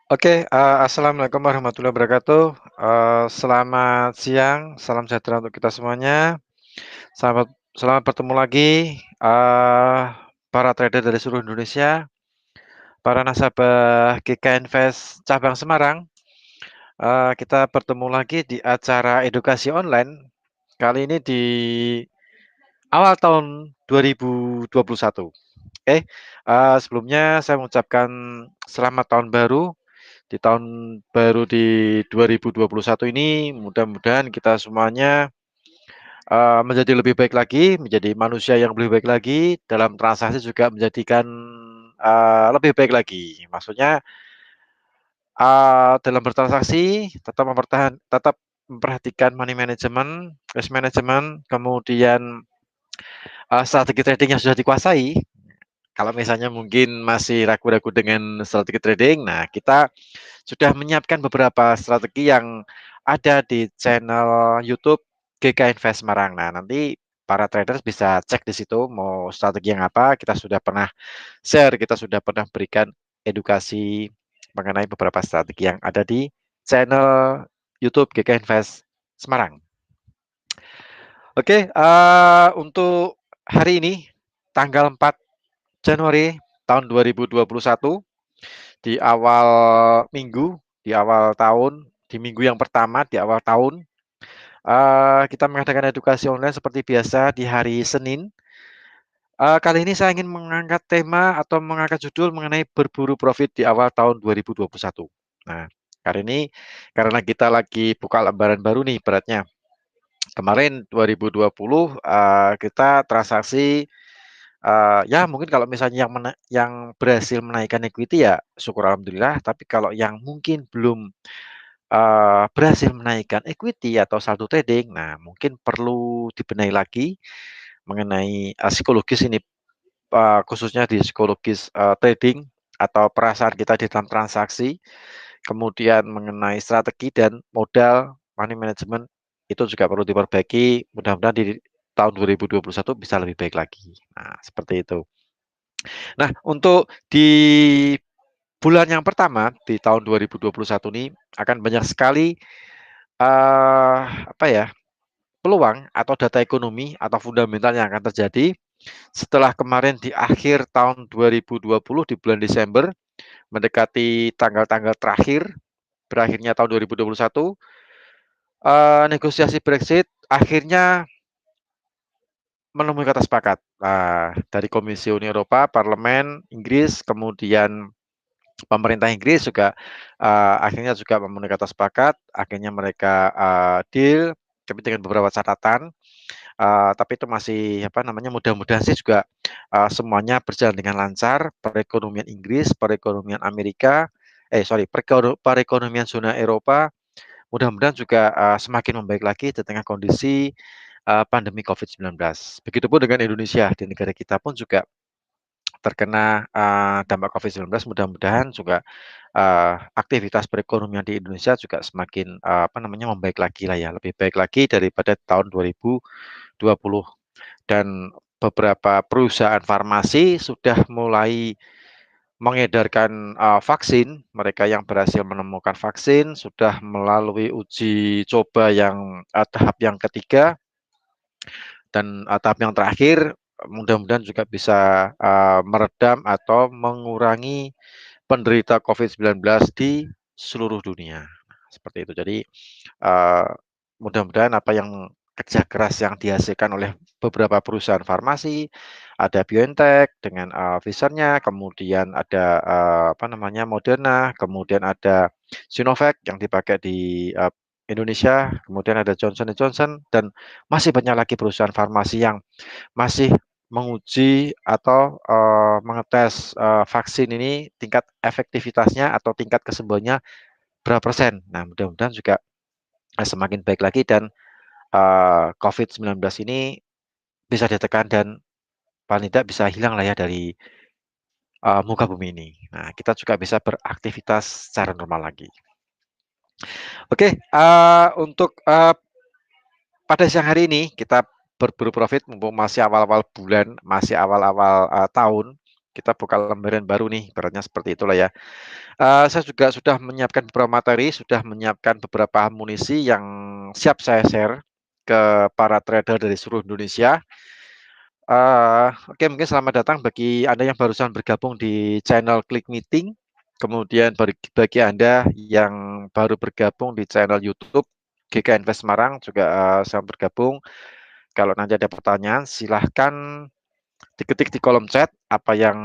Oke, assalamualaikum warahmatullahi wabarakatuh. Selamat siang, salam sejahtera untuk kita semuanya. Selamat selamat bertemu lagi, para trader dari seluruh Indonesia, para nasabah GK Invest cabang Semarang. Kita bertemu lagi di acara edukasi online, kali ini di awal tahun 2021. Oke, sebelumnya saya mengucapkan selamat tahun baru. Di tahun baru di 2021 ini mudah-mudahan kita semuanya, menjadi lebih baik lagi, menjadi manusia yang lebih baik lagi, dalam transaksi juga menjadikan, lebih baik lagi. Maksudnya, dalam bertransaksi tetap memperhatikan money management, risk management, kemudian, strategi trading yang sudah dikuasai. Kalau misalnya mungkin masih ragu-ragu dengan strategi trading, nah kita sudah menyiapkan beberapa strategi yang ada di channel YouTube GK Invest Semarang. Nah, nanti para traders bisa cek di situ mau strategi yang apa, kita sudah pernah share, kita sudah pernah berikan edukasi mengenai beberapa strategi yang ada di channel YouTube GK Invest Semarang. Oke, untuk hari ini tanggal 4 Januari tahun 2021 di awal minggu, di awal tahun, di minggu yang pertama di awal tahun, kita mengadakan edukasi online seperti biasa di hari Senin. Kali ini saya ingin mengangkat tema atau mengangkat judul mengenai berburu profit di awal tahun 2021. Nah, kali ini karena kita lagi buka lembaran baru nih beratnya. Kemarin 2020, kita transaksi, ya mungkin kalau misalnya yang berhasil menaikkan equity ya syukur alhamdulillah, tapi kalau yang mungkin belum berhasil menaikkan equity atau saldo trading, nah mungkin perlu dibenahi lagi mengenai, psikologis ini, khususnya di psikologis, trading atau perasaan kita di dalam transaksi, kemudian mengenai strategi dan modal, money management, itu juga perlu diperbaiki, mudah-mudahan di tahun 2021 bisa lebih baik lagi. Nah, seperti itu. Nah, untuk di bulan yang pertama di tahun 2021 ini akan banyak sekali apa ya, peluang atau data ekonomi atau fundamental yang akan terjadi setelah kemarin di akhir tahun 2020 di bulan Desember mendekati tanggal-tanggal terakhir berakhirnya tahun 2021, negosiasi Brexit akhirnya menemui kata sepakat. Dari Komisi Uni Eropa, Parlemen Inggris, kemudian pemerintah Inggris juga, akhirnya juga memenuhi kata sepakat, akhirnya mereka, deal, tapi dengan beberapa catatan. Tapi itu masih, apa namanya, mudah-mudahan sih juga, semuanya berjalan dengan lancar, perekonomian Inggris, perekonomian Amerika sorry, perekonomian zona Eropa, mudah-mudahan juga, semakin membaik lagi di tengah kondisi, pandemi COVID-19. Begitupun dengan Indonesia, di negara kita pun juga terkena, dampak COVID-19, mudah-mudahan juga, aktivitas perekonomian di Indonesia juga semakin, apa namanya, membaik lagi lah ya, lebih baik lagi daripada tahun 2020. Dan beberapa perusahaan farmasi sudah mulai mengedarkan, vaksin. Mereka yang berhasil menemukan vaksin sudah melalui uji coba yang, tahap yang ketiga dan, tahap yang terakhir, mudah-mudahan juga bisa, meredam atau mengurangi penderita COVID-19 di seluruh dunia. Seperti itu. Jadi, eee, mudah-mudahan apa yang kerja keras yang dihasilkan oleh beberapa perusahaan farmasi, ada BioNTech dengan, Pfizer-nya, kemudian ada, apa namanya, Moderna, kemudian ada Sinovac yang dipakai di, Indonesia, kemudian ada Johnson& and Johnson, dan masih banyak lagi perusahaan farmasi yang masih menguji atau, mengetes, vaksin ini tingkat efektivitasnya atau tingkat kesembuhannya berapa persen. Nah, mudah-mudahan juga, semakin baik lagi dan, COVID-19 ini bisa ditekan dan paling tidak bisa hilang lah ya dari, muka bumi ini. Nah, kita juga bisa beraktivitas secara normal lagi. Oke, untuk, pada siang hari ini kita berburu profit mumpung masih awal-awal bulan, masih awal-awal, tahun. kita buka lembaran baru nih, ibaratnya seperti itulah ya. Saya juga sudah menyiapkan beberapa materi, sudah menyiapkan beberapa amunisi yang siap saya share ke para trader dari seluruh Indonesia. Oke, mungkin selamat datang bagi Anda yang barusan bergabung di channel Klik Meeting, kemudian bagi Anda yang baru bergabung di channel YouTube GK Invest Semarang juga, selamat bergabung. Kalau nanti ada pertanyaan silahkan diketik di kolom chat apa yang,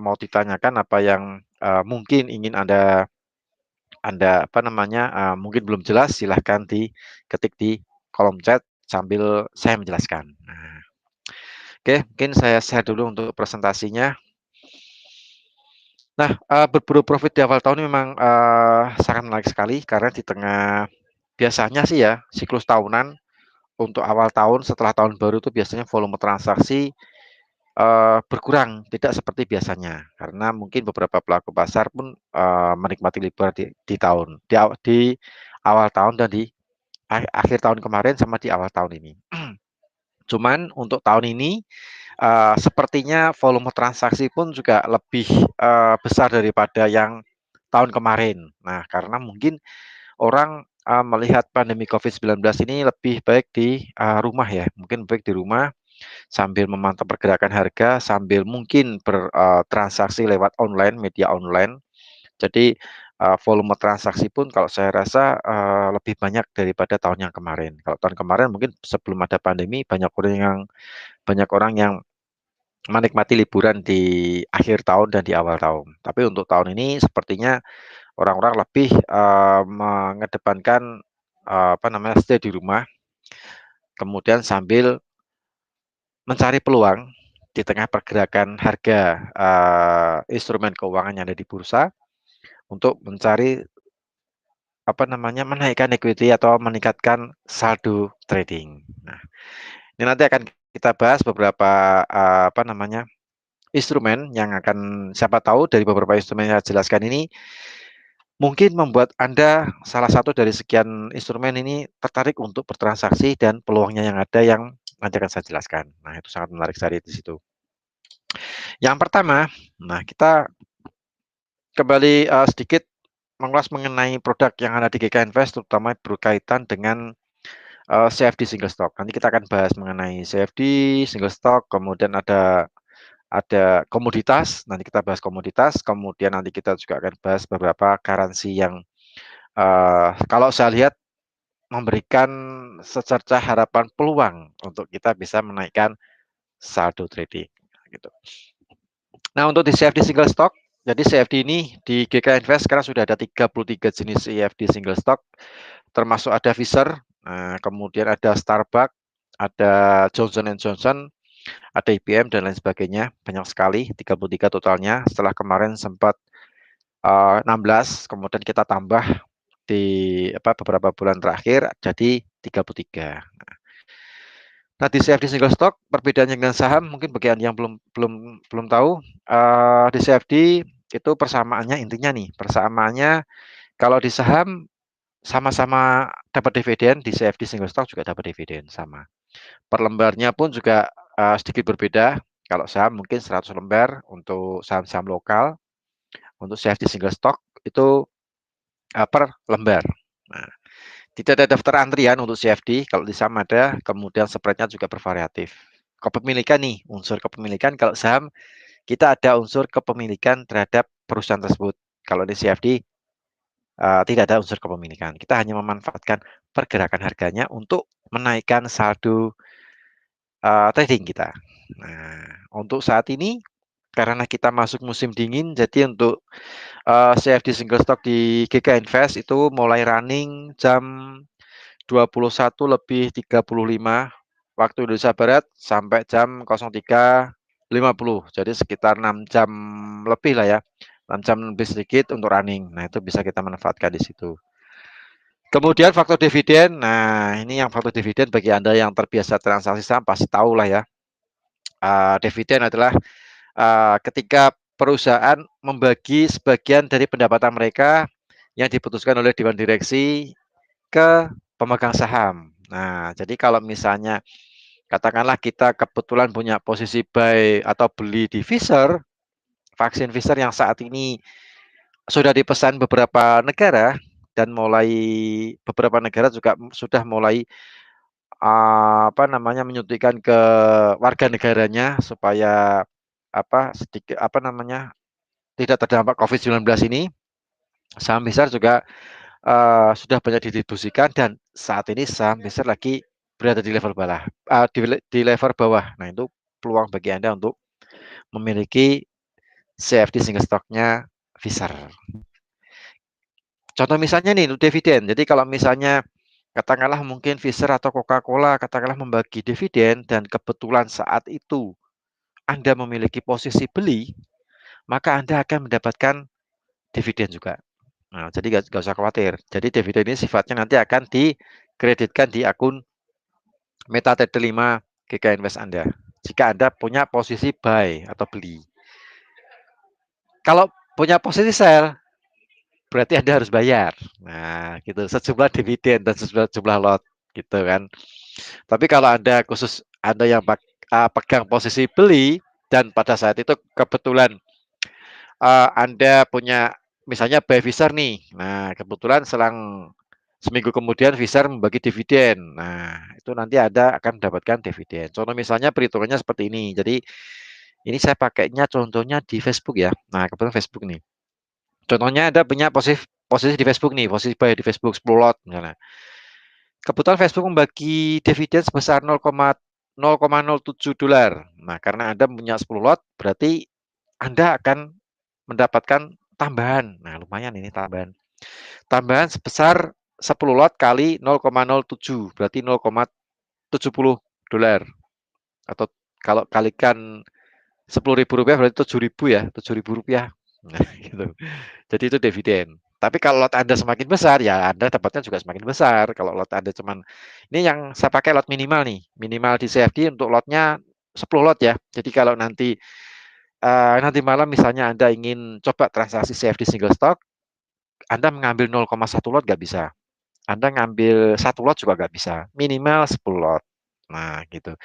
mau ditanyakan, apa yang, mungkin ingin Anda Anda, apa namanya, mungkin belum jelas silahkan diketik di kolom chat sambil saya menjelaskan. Nah, oke, mungkin saya share dulu untuk presentasinya. Nah, berburu profit di awal tahun ini memang, sangat menarik sekali karena di tengah biasanya sih ya, siklus tahunan untuk awal tahun setelah tahun baru itu biasanya volume transaksi, berkurang, tidak seperti biasanya. Karena mungkin beberapa pelaku pasar pun, menikmati liburan di awal tahun dan di akhir tahun kemarin sama di awal tahun ini. Cuman untuk tahun ini, sepertinya volume transaksi pun juga lebih, besar daripada yang tahun kemarin. Nah, karena mungkin orang, melihat pandemi COVID-19 ini lebih baik di, rumah ya, mungkin baik di rumah sambil memantau pergerakan harga, sambil mungkin transaksi lewat online, media online. Jadi, volume transaksi pun kalau saya rasa, lebih banyak daripada tahun yang kemarin. Kalau tahun kemarin mungkin sebelum ada pandemi banyak orang yang menikmati liburan di akhir tahun dan di awal tahun. Tapi untuk tahun ini sepertinya orang-orang lebih, mengedepankan, apa namanya, stay di rumah, kemudian sambil mencari peluang di tengah pergerakan harga, instrumen keuangan yang ada di bursa untuk mencari, apa namanya, menaikkan equity atau meningkatkan saldo trading. Nah, ini nanti akan kita bahas beberapa, apa namanya, instrumen yang akan siapa tahu dari beberapa instrumen yang saya jelaskan ini, mungkin membuat Anda salah satu dari sekian instrumen ini tertarik untuk bertransaksi dan peluangnya yang ada yang nanti akan saya jelaskan. Nah, itu sangat menarik sekali di situ. Yang pertama, nah kita kembali, sedikit mengulas mengenai produk yang ada di GK Invest terutama berkaitan dengan, CFD single stock. Nanti kita akan bahas mengenai CFD, single stock, kemudian ada komoditas, nanti kita bahas komoditas, kemudian nanti kita juga akan bahas beberapa currency yang, kalau saya lihat memberikan secercah harapan peluang untuk kita bisa menaikkan saldo trading, gitu. Nah, untuk di CFD single stock, jadi CFD ini di GK Invest sekarang sudah ada 33 jenis CFD single stock, termasuk ada Pfizer, kemudian ada Starbucks, ada Johnson& Johnson, ada IBM dan lain sebagainya, banyak sekali, 33 totalnya. Setelah kemarin sempat, 16, kemudian kita tambah di beberapa bulan terakhir jadi 33. Nah, di CFD single stock perbedaannya dengan saham mungkin bagi Anda yang belum belum belum tahu, di CFD itu persamaannya intinya nih, persamaannya kalau di saham sama-sama dapat dividen, di CFD single stock juga dapat dividen, sama. Per lembarnya pun juga, sedikit berbeda, kalau saham mungkin 100 lembar untuk saham-saham lokal, untuk CFD single stock itu, per lembar. Nah, tidak ada daftar antrian untuk CFD, kalau di saham ada, kemudian spread-nya juga bervariatif. Kepemilikan nih, unsur kepemilikan kalau saham kita ada unsur kepemilikan terhadap perusahaan tersebut. Kalau di CFD, tidak ada unsur kepemilikan. Kita hanya memanfaatkan pergerakan harganya untuk menaikkan saldo, trading kita. Nah, untuk saat ini karena kita masuk musim dingin, jadi untuk, CFD single stock di GK Invest itu mulai running jam 21.35 waktu Indonesia Barat sampai jam 03.50. Jadi sekitar 6 jam lebih lah ya, 6 jam lebih sedikit untuk running. Nah, itu bisa kita manfaatkan di situ. Kemudian faktor dividen, nah ini yang faktor dividen bagi Anda yang terbiasa transaksi saham pasti tahu lah ya, dividen adalah, ketika perusahaan membagi sebagian dari pendapatan mereka yang diputuskan oleh dewan direksi ke pemegang saham. Nah, jadi kalau misalnya katakanlah kita kebetulan punya posisi buy atau beli di Pfizer, vaksin Pfizer yang saat ini sudah dipesan beberapa negara dan mulai beberapa negara juga sudah mulai apa namanya menyuntikkan ke warga negaranya supaya sedikit apa namanya tidak terdampak COVID-19 ini. Saham besar juga sudah banyak didistribusikan dan saat ini saham besar lagi berada di level bawah, di level bawah. Nah itu peluang bagi Anda untuk memiliki CFD single stocknya Pfizer. Contoh misalnya nih dividen. Jadi kalau misalnya katakanlah mungkin Pfizer atau Coca-Cola katakanlah membagi dividen dan kebetulan saat itu Anda memiliki posisi beli, maka Anda akan mendapatkan dividen juga. Nah, jadi nggak usah khawatir. Jadi dividen ini sifatnya nanti akan dikreditkan di akun MetaTrader 5 GK Invest Anda. Jika Anda punya posisi buy atau beli. Kalau punya posisi sell, berarti Anda harus bayar. Nah, gitu. Sejumlah dividen dan sejumlah lot gitu kan. Tapi kalau Anda khusus Anda yang pegang posisi beli dan pada saat itu kebetulan Anda punya misalnya buy Pfizer nih. Nah, kebetulan selang seminggu kemudian Pfizer membagi dividen. Nah, itu nanti Anda akan mendapatkan dividen. Contoh misalnya perhitungannya seperti ini. Jadi ini saya pakainya contohnya di Facebook ya. Nah, kebetulan Facebook nih. Contohnya Anda punya posisi posisi di Facebook nih, posisi buy di Facebook 10 lot misalnya. Kebetulan Facebook membagi dividen sebesar 0,007 dolar. Nah, karena Anda punya 10 lot, berarti Anda akan mendapatkan tambahan. Nah, lumayan ini tambahan. Tambahan sebesar 10 lot kali 0,07, berarti 0,70 dolar. Atau kalau kalikan 10.000 rupiah berarti 7.000 ya, 7.000 rupiah. Nah, gitu. Jadi itu dividen. Tapi kalau lot Anda semakin besar, ya Anda dapatnya juga semakin besar. Kalau lot Anda cuman, ini yang saya pakai lot minimal nih, minimal di CFD untuk lotnya 10 lot ya. Jadi kalau nanti malam misalnya Anda ingin coba transaksi CFD single stock, Anda mengambil 0,1 lot nggak bisa. Anda ngambil 1 lot juga nggak bisa. Minimal 10 lot. Nah, gitu.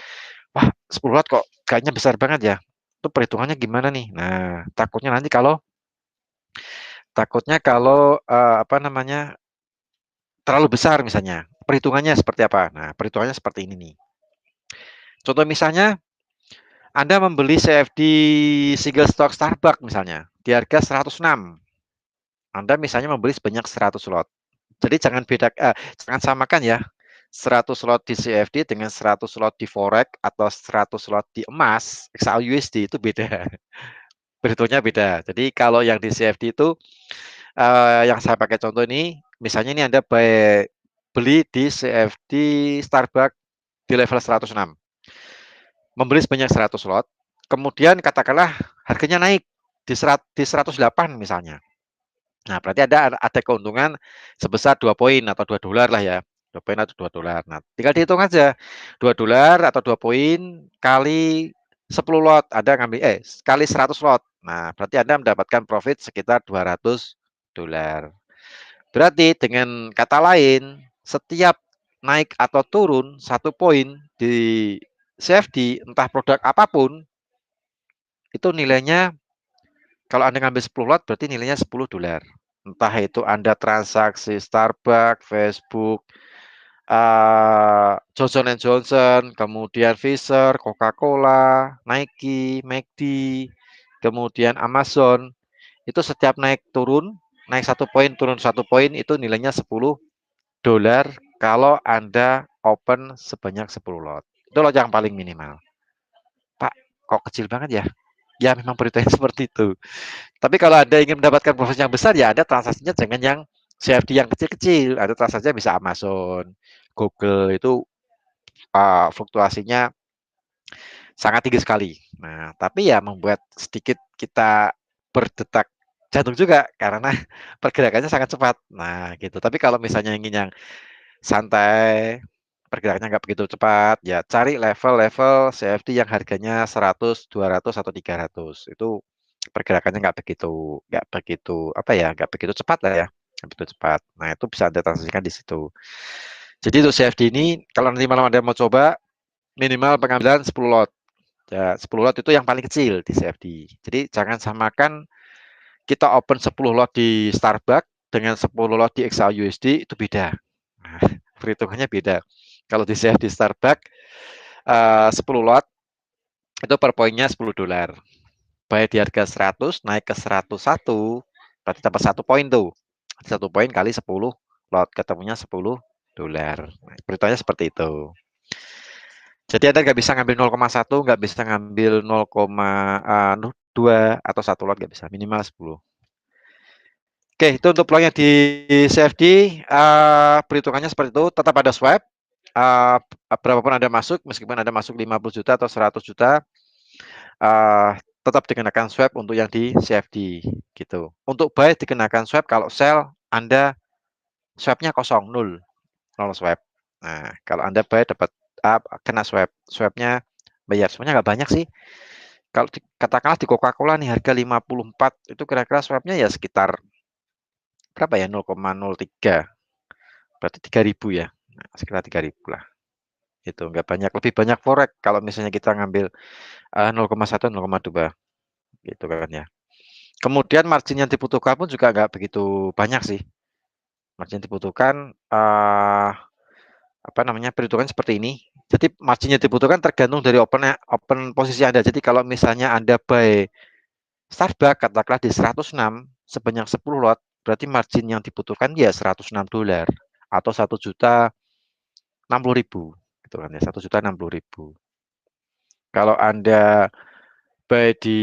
Wah, 10 lot kok kayaknya besar banget ya. Itu perhitungannya gimana nih? Nah, takutnya kalau apa namanya terlalu besar misalnya. Perhitungannya seperti apa? Nah, perhitungannya seperti ini nih. Contoh misalnya Anda membeli CFD single stock Starbucks misalnya di harga 106. Anda misalnya membeli sebanyak 100 lot. Jadi jangan samakan ya. 100 lot di CFD dengan 100 lot di forex atau 100 lot di emas XAUUSD itu beda. Perhitungnya beda. Jadi kalau yang di CFD itu yang saya pakai contoh ini, misalnya ini Anda beli di CFD Starbucks di level 106. Membeli sebanyak 100 lot, kemudian katakanlah harganya naik di 108 misalnya. Nah, berarti ada keuntungan sebesar 2 poin atau 2 dolar lah ya. 2 poin atau 2 dolar. Nah, tinggal dihitung aja. 2 dolar atau 2 poin kali 10 lot. Anda ngambil kali 100 lot. Nah, berarti Anda mendapatkan profit sekitar 200 dolar. Berarti dengan kata lain, setiap naik atau turun 1 poin di CFD, entah produk apapun, itu nilainya kalau Anda ngambil 10 lot berarti nilainya 10 dolar. Entah itu Anda transaksi Starbucks, Facebook, Johnson& Johnson, kemudian Pfizer, Coca-Cola, Nike, McD, kemudian Amazon, itu setiap naik turun, naik 1 poin, turun 1 poin, itu nilainya 10 dolar kalau Anda open sebanyak 10 lot. Itu lot yang paling minimal. Pak, kok kecil banget ya? Ya memang beritanya seperti itu. Tapi kalau Anda ingin mendapatkan profit yang besar, ya Anda transaksinya jangan yang CFD yang kecil-kecil. Ada transaksinya bisa Amazon, Google, itu fluktuasinya sangat tinggi sekali. Nah, tapi ya membuat sedikit kita berdetak jantung juga karena pergerakannya sangat cepat. Nah, gitu. Tapi kalau misalnya ingin yang santai, pergerakannya nggak begitu cepat, ya cari level-level CFD yang harganya 100, 200 atau 300. Itu pergerakannya nggak begitu apa ya, nggak begitu cepat lah ya, nggak begitu cepat. Nah, itu bisa Anda transaksikan di situ. Jadi untuk CFD ini kalau nanti malam Anda mau coba minimal pengambilan 10 lot. Ya, 10 lot itu yang paling kecil di CFD. Jadi jangan samakan kita open 10 lot di Starbucks dengan 10 lot di XAUSD itu beda. Nah, perhitungannya beda. Kalau di CFD Starbucks 10 lot itu per poinnya $10. Bayar di harga 100 naik ke 101 berarti dapat 1 poin tuh. 1 poin kali 10 lot ketemunya $10. Nah, perhitungannya seperti itu. Jadi Anda nggak bisa ngambil 0,1, nggak bisa ngambil 0,2 atau 1 lot nggak bisa, minimal 10. Oke, itu untuk peluang yang di CFD, perhitungannya seperti itu, tetap ada swap, berapapun Anda masuk, meskipun Anda masuk 50 juta atau 100 juta, tetap dikenakan swap untuk yang di CFD, gitu. Untuk buy dikenakan swap, kalau sell Anda swapnya kosong, 0 swap. Nah, kalau Anda buy dapat kena swap, swapnya bayar. Sebenarnya nggak banyak sih. Kalau katakanlah di Coca-Cola nih harga 54 itu kira-kira swapnya ya sekitar berapa ya 0,03 berarti 3.000 ya. Nah, sekitar 3.000 lah. Itu nggak banyak, lebih banyak forex kalau misalnya kita ngambil 0,1 0,2 gitu kan ya. Kemudian margin yang dibutuhkan pun juga nggak begitu banyak sih. Margin dibutuhkan apa namanya perhitungan seperti ini. Jadi marginnya dibutuhkan tergantung dari open posisi Anda. Jadi kalau misalnya Anda buy Starbucks katakanlah di 106 sebanyak 10 lot, berarti margin yang dibutuhkan ya $106 atau 1.060.000 gitu kan ya, 1.060.000. Kalau Anda buy di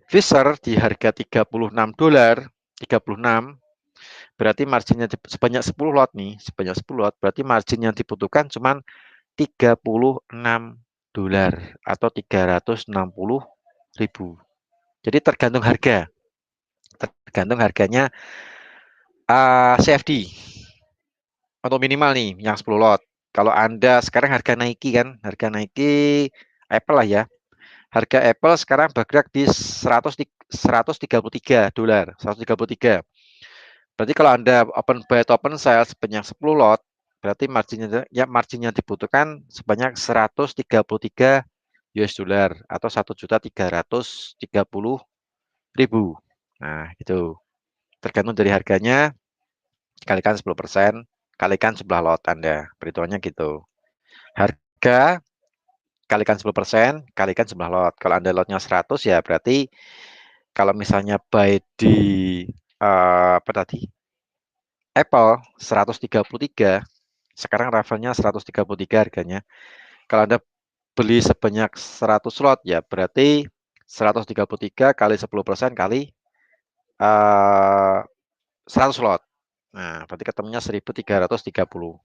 Fisher di harga $36, 36 berarti marginnya sebanyak 10 lot nih, sebanyak 10 lot berarti margin yang dibutuhkan cuma $36 atau 360.000. Jadi tergantung harganya CFD untuk minimal nih yang 10 lot. Kalau Anda sekarang harga Nike kan, harga Nike Apple lah ya. Harga Apple sekarang bergerak di $133, 133. Berarti kalau Anda open buy atau open sell sebanyak 10 lot, berarti marginnya dibutuhkan sebanyak 133 US dollar atau 1.330.000. Nah, itu tergantung dari harganya kalikan 10%, kalikan jumlah lot Anda. Perhitungannya gitu. Harga kalikan 10%, kalikan jumlah lot. Kalau Anda lotnya 100 ya berarti kalau misalnya buy di apa tadi? Apple 133, sekarang levelnya 133 harganya. Kalau Anda beli sebanyak 100 slot ya berarti 133 kali 10% kali 100 slot. Nah, berarti ketemunya 1.330.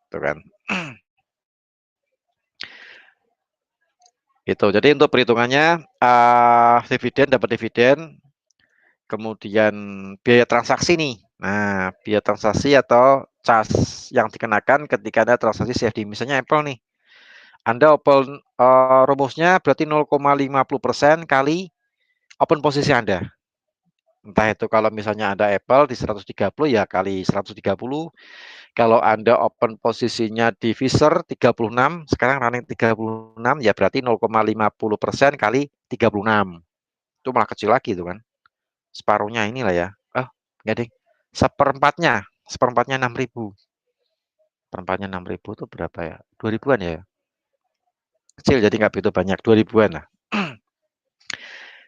Tuh kan. Gitu. Jadi untuk perhitungannya dividen dapat dividen, kemudian biaya transaksi nih. Nah, biaya transaksi atau charge yang dikenakan ketika ada transaksi CFD. Misalnya Apple nih. Anda open rumusnya berarti 0,50% kali open posisi Anda. Entah itu kalau misalnya Anda Apple di 130 ya kali 130. Kalau Anda open posisinya di Fisher 36, sekarang running 36 ya berarti 0,50% kali 36. Itu malah kecil lagi itu kan. Separuhnya inilah ya. Enggak deh. Seperempatnya, seperempatnya 6.000. Seperempatnya 6.000 itu berapa ya? 2.000-an ya. Kecil jadi nggak begitu banyak, 2.000-an lah.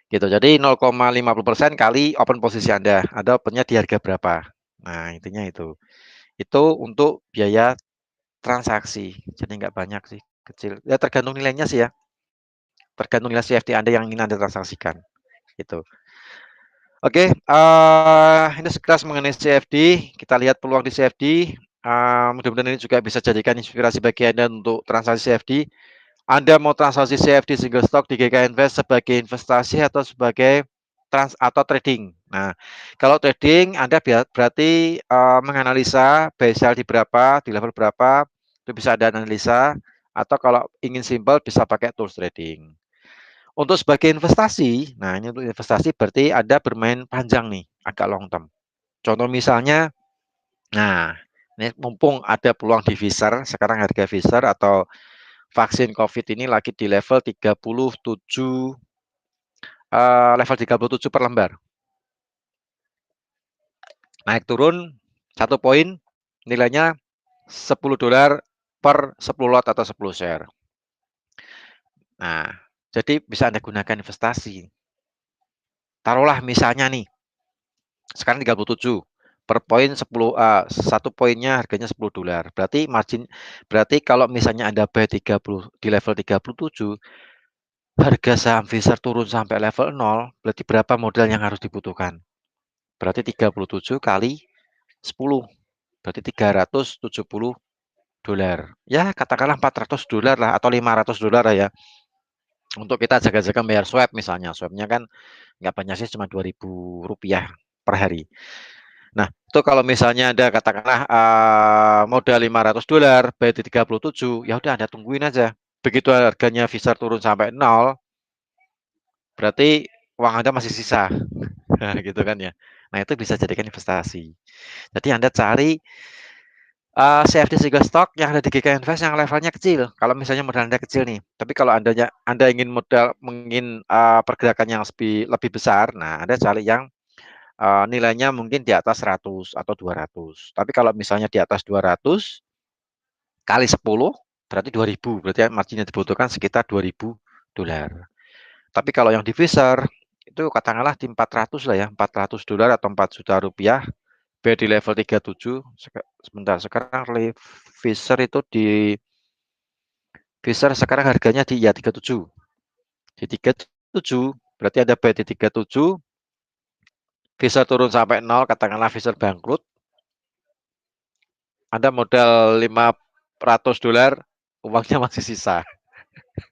Gitu. Jadi 0,50% kali open posisi Anda. Anda opennya di harga berapa? Nah, intinya itu. Itu untuk biaya transaksi. Jadi nggak banyak sih, kecil. Ya tergantung nilainya sih ya. Tergantung nilai CFD Anda yang ingin Anda transaksikan. Gitu. Oke, ini sekilas mengenai CFD. Kita lihat peluang di CFD. Mudah-mudahan ini juga bisa jadikan inspirasi bagi Anda untuk transaksi CFD. Anda mau transaksi CFD single stock di GK Invest sebagai investasi atau sebagai trading. Nah, kalau trading Anda berarti menganalisa buy sell di berapa, di level berapa, itu bisa Anda analisa, atau kalau ingin simple bisa pakai tools trading. Untuk sebagai investasi, nah ini untuk investasi berarti Anda bermain panjang nih, agak long term. Contoh misalnya, nah ini mumpung ada peluang di Fisher, sekarang harga Fisher atau vaksin COVID ini lagi di level 37, level 37 per lembar. Naik turun 1 poin, nilainya $10 per 10 lot atau 10 share. Nah, jadi bisa Anda gunakan investasi. Taruhlah misalnya nih, sekarang 37 per poin 10, 1 poinnya harganya $10. Berarti kalau misalnya Anda buy 30 di level 37, harga saham Pfizer turun sampai level 0, berarti berapa modal yang harus dibutuhkan? Berarti 37 kali 10, berarti $370. Ya, katakanlah $400 lah atau $500 lah ya. Untuk kita jaga-jaga bayar swab misalnya. Swabnya kan nggak banyak sih, cuma Rp2.000 per hari. Nah, itu kalau misalnya ada katakanlah modal $500, bayar di 37, ya udah Anda tungguin aja. Begitu harganya Pfizer turun sampai 0, berarti uang Anda masih sisa. Gitu kan ya. Nah, itu bisa jadikan investasi. Jadi Anda cari CFD single stock yang ada di GK Invest yang levelnya kecil. Kalau misalnya modal Anda kecil nih, tapi kalau Anda ingin pergerakan yang lebih besar, nah Anda cari yang nilainya mungkin di atas 100 atau 200. Tapi kalau misalnya di atas 200 kali 10 berarti 2000. Berarti margin yang dibutuhkan sekitar $2.000. Tapi kalau yang di Pfizer itu katakanlah di 400 lah ya, $400 atau Rp4.000.000. Di level 37. Sebentar, sekarang Pfizer itu Pfizer sekarang harganya di 37. Di 37 berarti ada buy di 37, Pfizer turun sampai 0, katakanlah Pfizer bangkrut, Anda modal $500, uangnya masih sisa,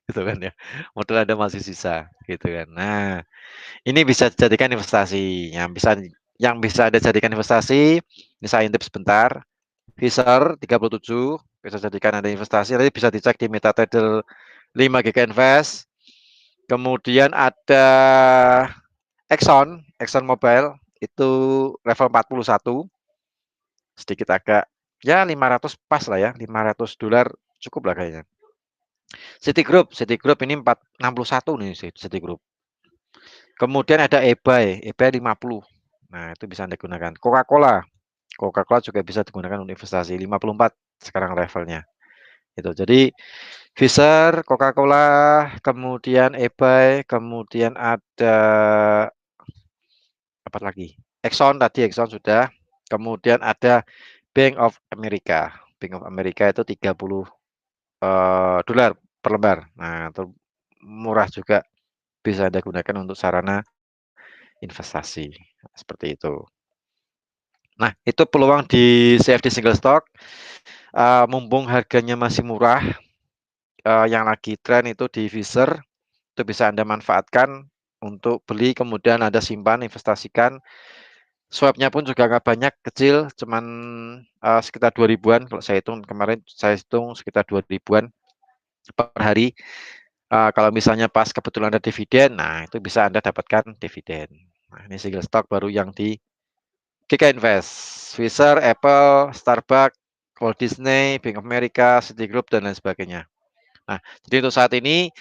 gitu kan ya. Modal Anda masih sisa, gitu kan. Nah, ini bisa dijadikan investasi. Yang bisa Anda jadikan investasi, ini saya intip sebentar. Pfizer 37 bisa jadikan Anda investasi. Nanti bisa dicek di MetaTrader 5 GK Invest. Kemudian ada Exxon Mobil itu level 41. Sedikit agak ya 500 pas lah ya, $500 cukup lah kayaknya. Citigroup ini 61 nih Citigroup. Kemudian ada eBay 50. Nah, itu bisa Anda gunakan. Coca-Cola juga bisa digunakan untuk investasi, 54 sekarang levelnya. Itu. Jadi Pfizer, Coca-Cola, kemudian eBay, kemudian ada apa lagi? Exxon sudah. Kemudian ada Bank of America. Bank of America itu $30 per lembar. Nah, itu murah juga, bisa Anda gunakan untuk sarana investasi. Seperti itu. Nah, itu peluang di CFD single stock. Mumpung harganya masih murah, yang lagi tren itu di Pfizer, itu bisa Anda manfaatkan untuk beli, kemudian Anda simpan, investasikan. Swabnya pun juga nggak banyak, kecil, cuman sekitar 2.000-an. Kalau saya hitung kemarin, saya hitung sekitar 2.000-an per hari. Kalau misalnya pas kebetulan ada dividen, nah itu bisa Anda dapatkan dividen. Nah, ini single stock baru yang di GK Invest, Pfizer, Apple, Starbucks, Walt Disney, Bank of America, Citigroup, dan lain sebagainya. Nah, jadi untuk saat ini,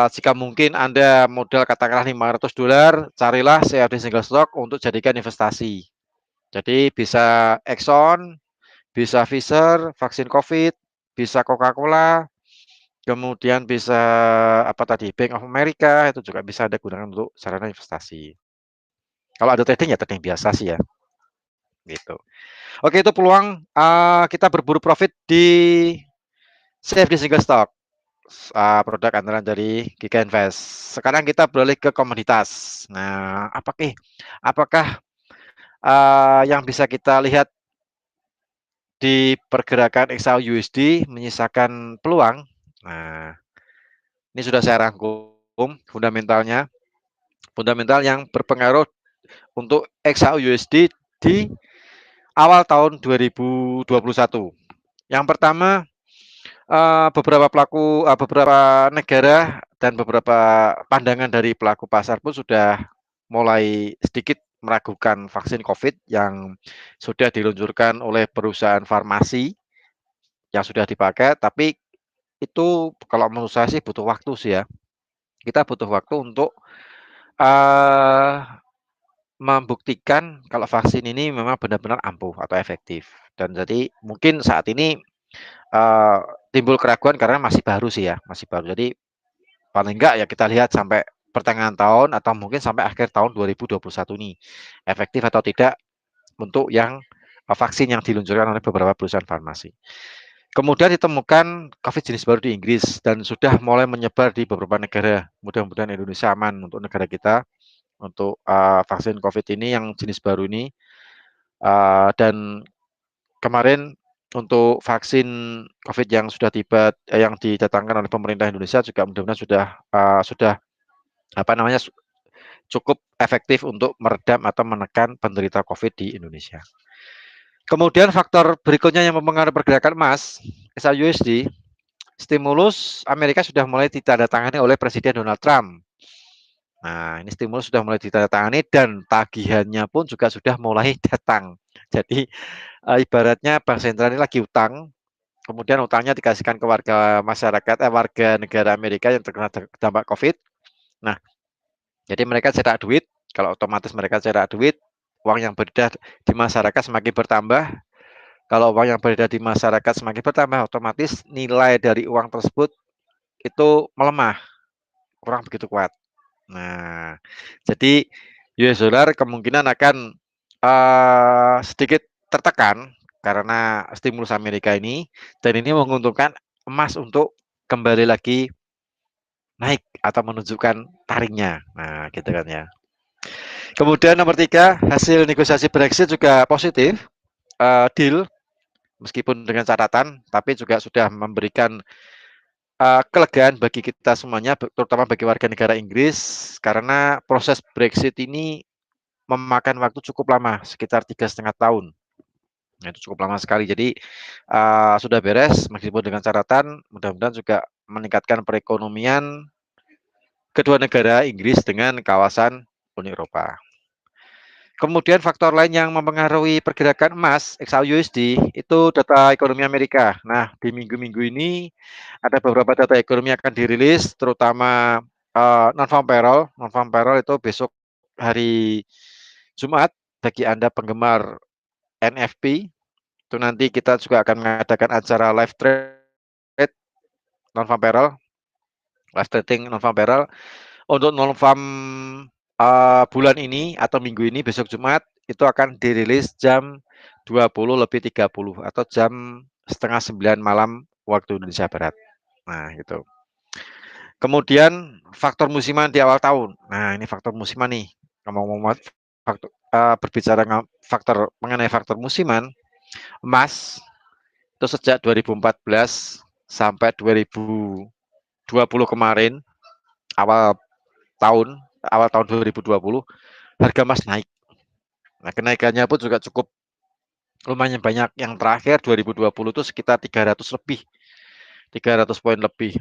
jika mungkin Anda modal katakanlah $500, carilah CFD single stock untuk jadikan investasi. Jadi bisa Exxon, bisa Pfizer, vaksin COVID, bisa Coca-Cola, kemudian bisa apa tadi, Bank of America, itu juga bisa Anda gunakan untuk sarana investasi. Kalau ada trading ya trading biasa sih ya, gitu. Oke, itu peluang kita berburu profit di CFD single stock, produk andalan dari Giga Invest. Sekarang kita beralih ke komoditas. Nah, apakah yang bisa kita lihat di pergerakan XAU USD menyisakan peluang? Nah, ini sudah saya rangkum fundamentalnya. Fundamental yang berpengaruh untuk XAU USD di awal tahun 2021. Yang pertama, beberapa negara dan beberapa pandangan dari pelaku pasar pun sudah mulai sedikit meragukan vaksin COVID yang sudah diluncurkan oleh perusahaan farmasi yang sudah dipakai, tapi itu kalau menurut saya sih butuh waktu sih ya. Kita butuh waktu untuk, eee, membuktikan kalau vaksin ini memang benar-benar ampuh atau efektif. Dan jadi mungkin saat ini, eee, timbul keraguan karena masih baru sih ya, masih baru. Jadi paling enggak ya kita lihat sampai pertengahan tahun atau mungkin sampai akhir tahun 2021 nih, efektif atau tidak untuk yang, vaksin yang diluncurkan oleh beberapa perusahaan farmasi. Kemudian ditemukan COVID jenis baru di Inggris dan sudah mulai menyebar di beberapa negara. Mudah-mudahan Indonesia aman untuk negara kita, untuk, vaksin COVID ini yang jenis baru ini, dan kemarin untuk vaksin COVID yang sudah tiba yang didatangkan oleh pemerintah Indonesia juga mudah-mudahan sudah, apa namanya, cukup efektif untuk meredam atau menekan penderita COVID di Indonesia. Kemudian faktor berikutnya yang mempengaruhi pergerakan emas, SAUSD, stimulus Amerika sudah mulai ditandatangani oleh Presiden Donald Trump. Nah, ini stimulus sudah mulai ditandatangani dan tagihannya pun juga sudah mulai datang. Jadi, ibaratnya bank sentral ini lagi utang, kemudian utangnya dikasihkan ke warga negara Amerika yang terkena dampak COVID. Nah, jadi mereka cetak duit, kalau otomatis mereka cetak duit, uang yang beredar di masyarakat semakin bertambah. Kalau uang yang beredar di masyarakat semakin bertambah, otomatis nilai dari uang tersebut itu melemah, kurang begitu kuat. Nah, jadi US dollar kemungkinan akan, sedikit tertekan karena stimulus Amerika ini, dan ini menguntungkan emas untuk kembali lagi naik atau menunjukkan taringnya. Nah, gitu kan ya. Kemudian nomor 3, hasil negosiasi Brexit juga positif, deal meskipun dengan catatan, tapi juga sudah memberikan, kelegaan bagi kita semuanya, terutama bagi warga negara Inggris, karena proses Brexit ini memakan waktu cukup lama, sekitar 3,5 tahun. Nah, itu cukup lama sekali. Jadi, sudah beres meskipun dengan catatan, mudah-mudahan juga meningkatkan perekonomian kedua negara, Inggris dengan kawasan Uni Eropa. Kemudian faktor lain yang mempengaruhi pergerakan emas XAUUSD itu data ekonomi Amerika. Nah, di minggu-minggu ini ada beberapa data ekonomi yang akan dirilis, terutama non-farm payroll. Non-farm payroll itu besok hari Jumat. Bagi Anda penggemar NFP, itu nanti kita juga akan mengadakan acara live trade non-farm payroll, live trading non-farm payroll. Untuk non-farm bulan ini atau minggu ini besok Jumat itu akan dirilis jam 20:30 atau jam setengah 9 malam waktu Indonesia Barat. Nah, gitu. Kemudian faktor musiman di awal tahun. Nah, ini faktor musiman nih. Ngomong-ngomong faktor, berbicara faktor mengenai faktor musiman, emas itu sejak 2014 sampai 2020 kemarin awal awal tahun 2020 harga emas naik. Nah, kenaikannya pun juga cukup lumayan banyak. Yang terakhir 2020 itu sekitar 300 lebih, 300 poin lebih.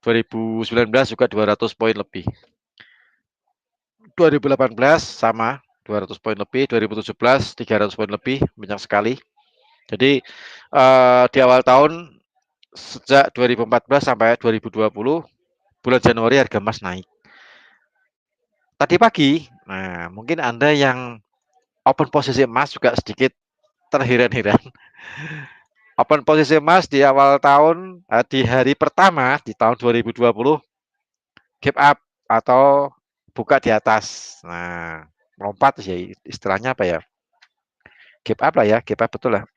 2019 juga 200 poin lebih. 2018 sama 200 poin lebih, 2017 300 poin lebih, banyak sekali. Jadi di awal tahun sejak 2014 sampai 2020 bulan Januari harga emas naik. Tadi pagi, nah mungkin Anda yang open posisi emas juga sedikit terheran-heran. Open posisi emas di awal tahun, di hari pertama di tahun 2020 gap up atau buka di atas. Nah, melompat sih istilahnya apa ya? Gap up lah ya, gap up betul lah.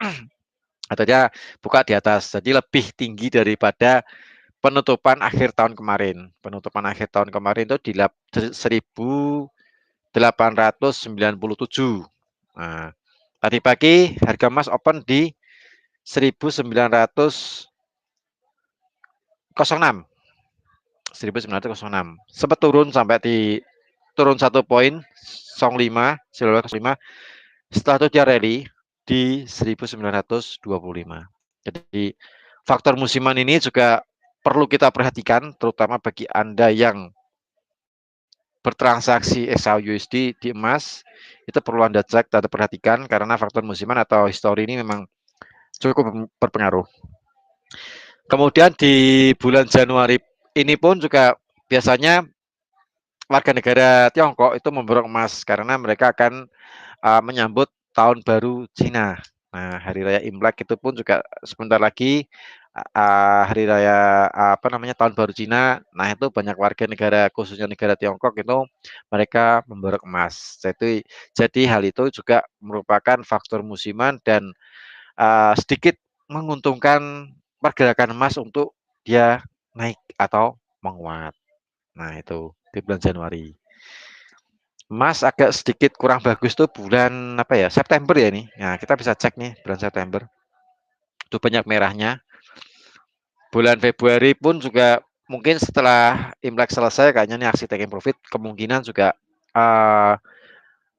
Artinya buka di atas. Jadi lebih tinggi daripada penutupan akhir tahun kemarin. Penutupan akhir tahun kemarin itu di 1897. Nah, tadi pagi harga emas open di 1906. 1906. Sempat turun sampai di turun 1 poin 05 setelah itu dia rally di 1925. Jadi faktor musiman ini juga perlu kita perhatikan terutama bagi Anda yang bertransaksi XAUUSD di emas, itu perlu Anda cek dan perhatikan karena faktor musiman atau histori ini memang cukup berpengaruh. Kemudian di bulan Januari ini pun juga biasanya warga negara Tiongkok itu memborong emas karena mereka akan menyambut Tahun Baru Cina. Nah, Hari Raya Imlek itu pun juga sebentar lagi hari raya apa namanya Tahun Baru Cina. Nah, itu banyak warga negara khususnya negara Tiongkok itu mereka memborong emas. Jadi hal itu juga merupakan faktor musiman dan sedikit menguntungkan pergerakan emas untuk dia naik atau menguat. Nah, itu di bulan Januari. Emas agak sedikit kurang bagus tuh bulan apa ya? September ya ini. Nah, kita bisa cek nih bulan September. Itu banyak merahnya. Bulan Februari pun juga mungkin setelah Imlek selesai kayaknya nih aksi taking profit kemungkinan juga uh,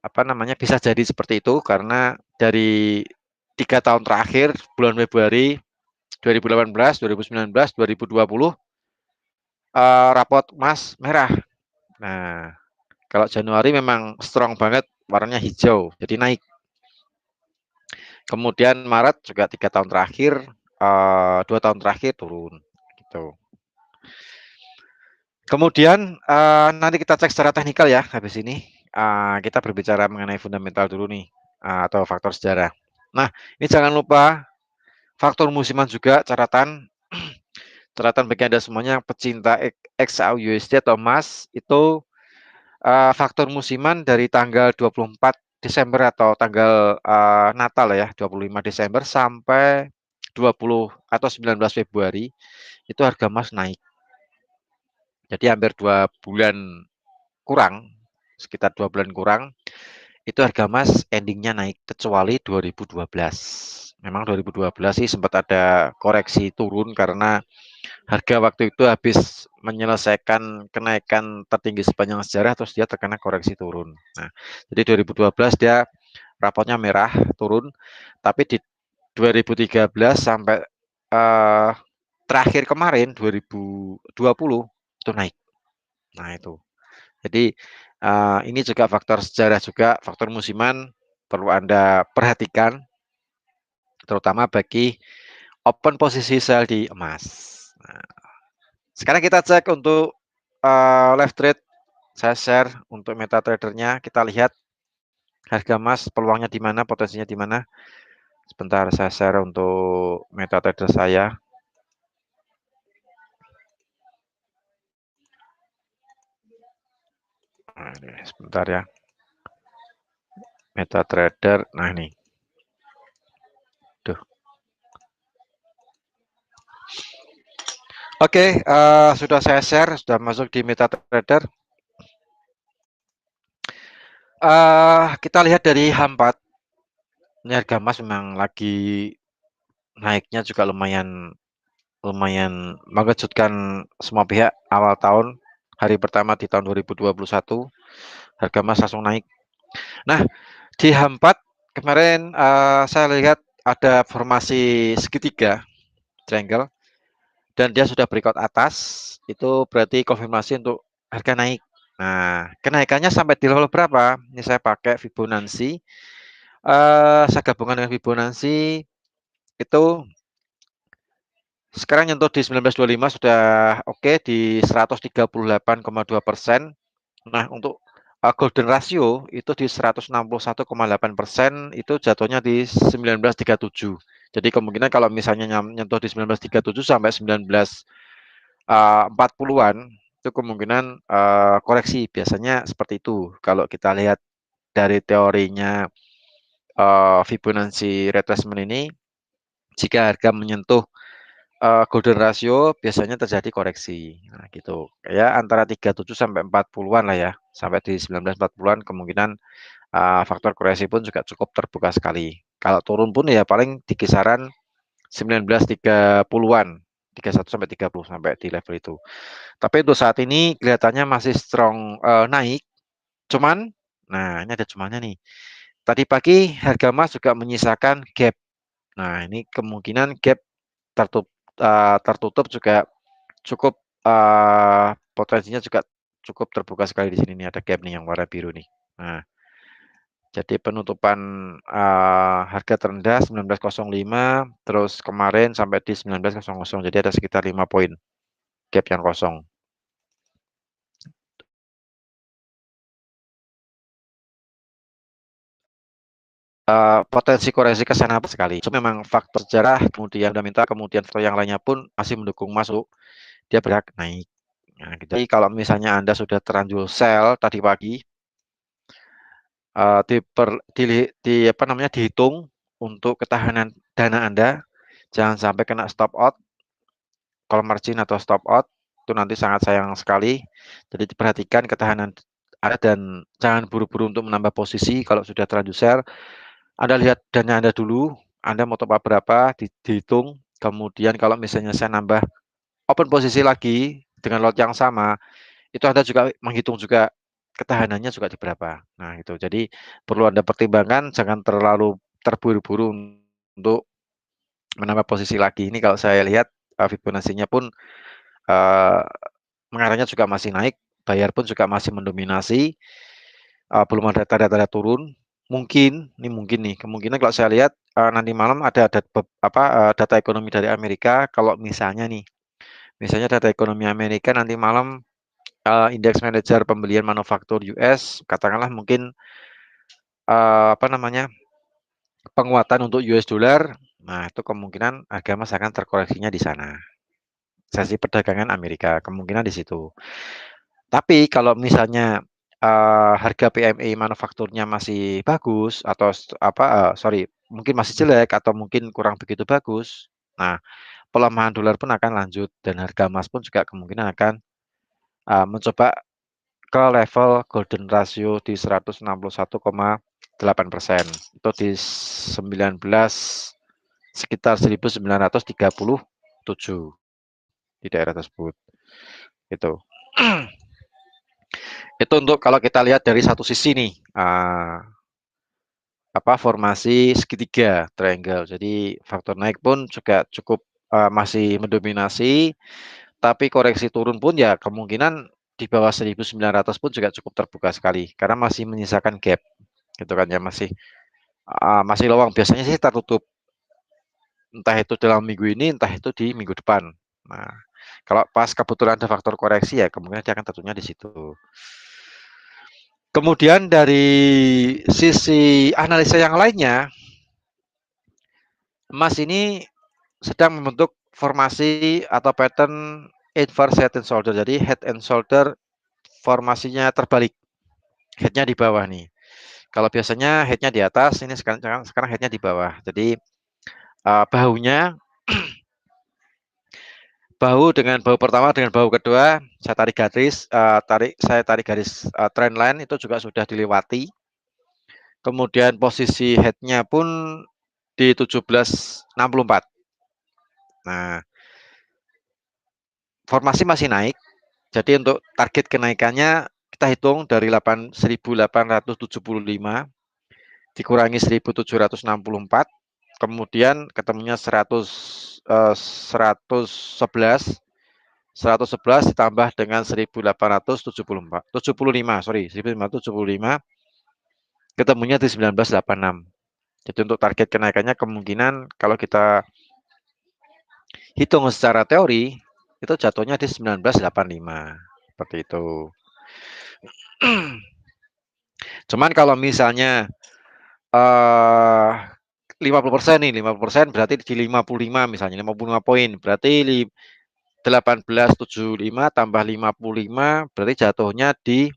apa namanya bisa jadi seperti itu karena dari 3 tahun terakhir bulan Februari 2018, 2019, 2020 rapot emas merah. Nah, kalau Januari memang strong banget warnanya hijau, jadi naik. Kemudian Maret juga 3 tahun terakhir, 2 tahun terakhir turun, gitu. Kemudian nanti kita cek secara teknikal ya habis ini. Kita berbicara mengenai fundamental dulu nih, atau faktor sejarah. Nah, ini jangan lupa faktor musiman juga catatan. Catatan bagi Anda semuanya yang pecinta XAUUSD atau emas itu faktor musiman dari tanggal 24 Desember atau tanggal Natal ya, 25 Desember sampai 20 atau 19 Februari itu harga emas naik. Jadi hampir 2 bulan kurang, sekitar 2 bulan kurang, itu harga emas endingnya naik kecuali 2012. Memang 2012 sih sempat ada koreksi turun karena harga waktu itu habis menyelesaikan kenaikan tertinggi sepanjang sejarah terus dia terkena koreksi turun. Nah, jadi 2012 dia rapotnya merah turun, tapi di 2013 sampai eh, terakhir kemarin 2020 itu naik. Nah, itu. Jadi ini juga faktor sejarah juga, faktor musiman perlu Anda perhatikan terutama bagi open posisi sell di emas. Nah, sekarang kita cek untuk left trade, saya share untuk MetaTrader-nya, kita lihat harga emas peluangnya di mana, potensinya di mana. Sebentar saya share untuk MetaTrader saya. Nah, ini, sebentar ya. MetaTrader, nah ini. Duh. Oke, sudah saya share, sudah masuk di MetaTrader. Kita lihat dari H4, ini harga emas memang lagi naiknya juga lumayan lumayan mengejutkan semua pihak awal tahun, hari pertama di tahun 2021, harga emas langsung naik. Nah, di H4 kemarin saya lihat ada formasi segitiga, triangle, dan dia sudah breakout atas, itu berarti konfirmasi untuk harga naik. Nah, kenaikannya sampai di level berapa? Ini saya pakai Fibonacci. Saya gabungkan dengan Fibonacci itu sekarang nyentuh di 1925 sudah oke di 138,2%. Nah, untuk golden ratio itu di 161,8%, itu jatuhnya di 1937. Jadi kemungkinan kalau misalnya nyentuh di 1937 sampai 1940-an itu kemungkinan koreksi biasanya seperti itu. Kalau kita lihat dari teorinya Fibonacci retracement ini, jika harga menyentuh golden ratio biasanya terjadi koreksi. Nah, gitu. Ya antara 37 sampai 40-an lah ya. Sampai di 1940-an kemungkinan faktor koreksi pun juga cukup terbuka sekali. Kalau turun pun ya paling di kisaran 1930-an. 31 sampai 30 sampai di level itu. Tapi untuk saat ini kelihatannya masih strong naik. Cuman, nah ini ada cumannya nih. Tadi pagi harga emas juga menyisakan gap. Nah, ini kemungkinan gap tertutup, tertutup juga cukup potensinya juga cukup terbuka sekali di sini nih ada gap nih yang warna biru nih. Nah, Jadi penutupan, harga terendah 19.05, terus kemarin sampai di 19.00, jadi ada sekitar 5 poin gap yang kosong. Potensi koreksi ke sana sekali. Itu memang faktor sejarah, kemudian fundamental, kemudian faktor yang lainnya pun masih mendukung masuk, dia berhak naik. Nah, gitu. Jadi kalau misalnya Anda sudah terlanjur sell tadi pagi, apa namanya, dihitung untuk ketahanan dana Anda, jangan sampai kena stop out, call margin atau stop out, itu nanti sangat sayang sekali. Jadi perhatikan ketahanan Anda dan jangan buru-buru untuk menambah posisi kalau sudah terlanjur sell. Anda lihat dana Anda dulu, Anda mau top up berapa, dihitung, kemudian kalau misalnya saya nambah open posisi lagi dengan lot yang sama, itu Anda juga menghitung juga ketahanannya juga di berapa. Nah, itu. Jadi perlu Anda pertimbangkan, jangan terlalu terburu-buru untuk menambah posisi lagi. Ini kalau saya lihat Fibonacci-nya pun uh, mengarahnya juga masih naik, bayar pun juga masih mendominasi, belum ada tanda-tanda turun. Mungkin, ini mungkin nih, kemungkinan kalau saya lihat nanti malam ada data ekonomi dari Amerika. Kalau misalnya data ekonomi Amerika nanti malam, indeks manajer pembelian manufaktur US, katakanlah mungkin apa namanya, penguatan untuk US dollar. Nah, itu kemungkinan harga emas akan terkoreksinya di sana. Sesi perdagangan Amerika, kemungkinan di situ. Tapi kalau misalnya harga PMI manufakturnya masih bagus atau mungkin masih jelek atau mungkin kurang begitu bagus. Nah, pelemahan dolar pun akan lanjut dan harga emas pun juga kemungkinan akan mencoba ke level golden ratio di 161,8%. Itu di 19 sekitar 1937 di daerah tersebut. Itu. Itu untuk kalau kita lihat dari satu sisi nih, formasi segitiga triangle. Jadi faktor naik pun juga cukup masih mendominasi, tapi koreksi turun pun ya kemungkinan di bawah 1900 pun juga cukup terbuka sekali karena masih menyisakan gap gitu kan ya, masih lowong. Biasanya sih tertutup entah itu dalam minggu ini, entah itu di minggu depan. Nah, kalau pas kebetulan ada faktor koreksi ya kemungkinan dia akan tertutupnya di situ. Kemudian dari sisi analisa yang lainnya, emas ini sedang membentuk formasi atau pattern inverse head and shoulder. Jadi head and shoulder formasinya terbalik. Headnya di bawah nih. Kalau biasanya headnya di atas, ini sekarang headnya di bawah. Jadi bahunya, bahu dengan bahu pertama dengan bahu kedua, saya tarik garis, trend line itu juga sudah dilewati. Kemudian posisi headnya pun di 1764. Nah, formasi masih naik. Jadi untuk target kenaikannya kita hitung dari 1875 dikurangi 1764, kemudian ketemunya 111 ditambah dengan 1875, ketemunya di 1986. Jadi untuk target kenaikannya kemungkinan kalau kita hitung secara teori itu jatuhnya di 1985 seperti itu. Cuman kalau misalnya 50% nih, 50% berarti di 55 misalnya, 55 poin. Berarti 1875 tambah 55 berarti jatuhnya di